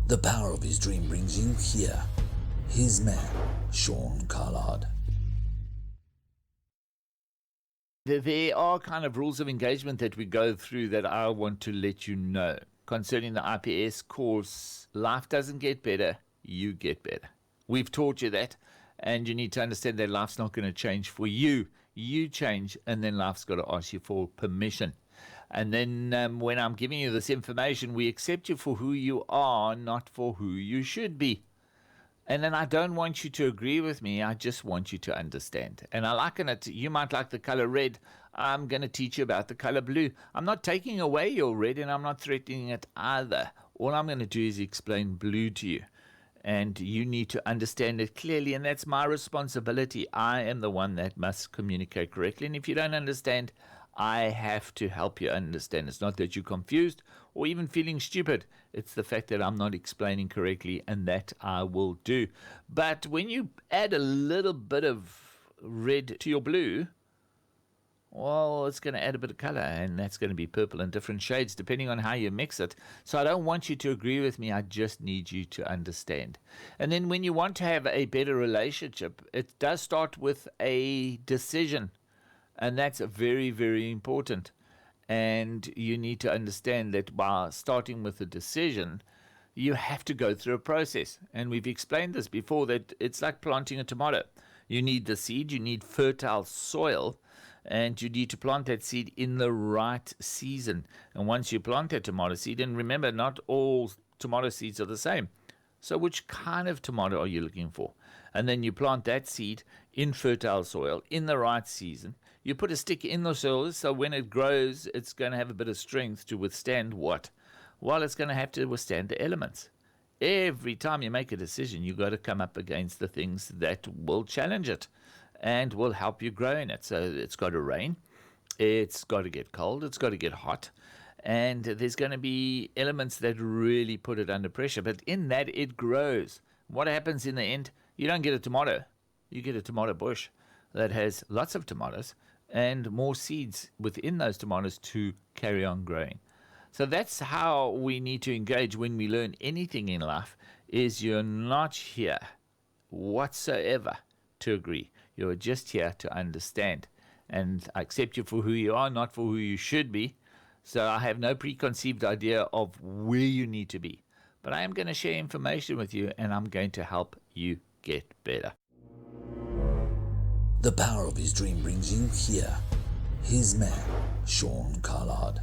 The power of his dream brings you here. HISMAN Sean Collard. There are kind of rules of engagement that we go through that I want to let you know. Concerning the IPS course, life doesn't get better, you get better. We've taught you that, and you need to understand that life's not going to change for you. You change, and then life's got to ask you for permission. And then when I'm giving you this information, we accept you for who you are, not for who you should be. And then I don't want you to agree with me. I just want you to understand. And I liken it. You might like the color red. I'm going to teach you about the color blue. I'm not taking away your red, and I'm not threatening it either. All I'm going to do is explain blue to you. And you need to understand it clearly, and that's my responsibility. I am the one that must communicate correctly. And if you don't understand, I have to help you understand. It's not that you're confused or even feeling stupid. It's the fact that I'm not explaining correctly, and that I will do. But when you add a little bit of red to your blue, well, it's going to add a bit of color, and that's going to be purple in different shades depending on how you mix it. So I don't want you to agree with me. I just need you to understand. And then when you want to have a better relationship, it does start with a decision. And that's very, very important. And you need to understand that by starting with a decision, you have to go through a process. And we've explained this before, that it's like planting a tomato. You need the seed, you need fertile soil, and you need to plant that seed in the right season. And once you plant that tomato seed, and remember, not all tomato seeds are the same. So which kind of tomato are you looking for? And then you plant that seed in fertile soil in the right season. You put a stick in the soil, so when it grows, it's going to have a bit of strength to withstand what? Well, it's going to have to withstand the elements. Every time you make a decision, you've got to come up against the things that will challenge it and will help you grow in it. So it's got to rain, it's got to get cold, it's got to get hot, and there's going to be elements that really put it under pressure. But in that, it grows. What happens in the end? You don't get a tomato. You get a tomato bush that has lots of tomatoes and more seeds within those tomatoes to carry on growing. So that's how we need to engage when we learn anything in life, is you're not here whatsoever to agree. You're just here to understand. And I accept you for who you are, not for who you should be. So I have no preconceived idea of where you need to be. But I am going to share information with you, and I'm going to help you get better. The power of his dream brings you here. HISMAN Sean Collard.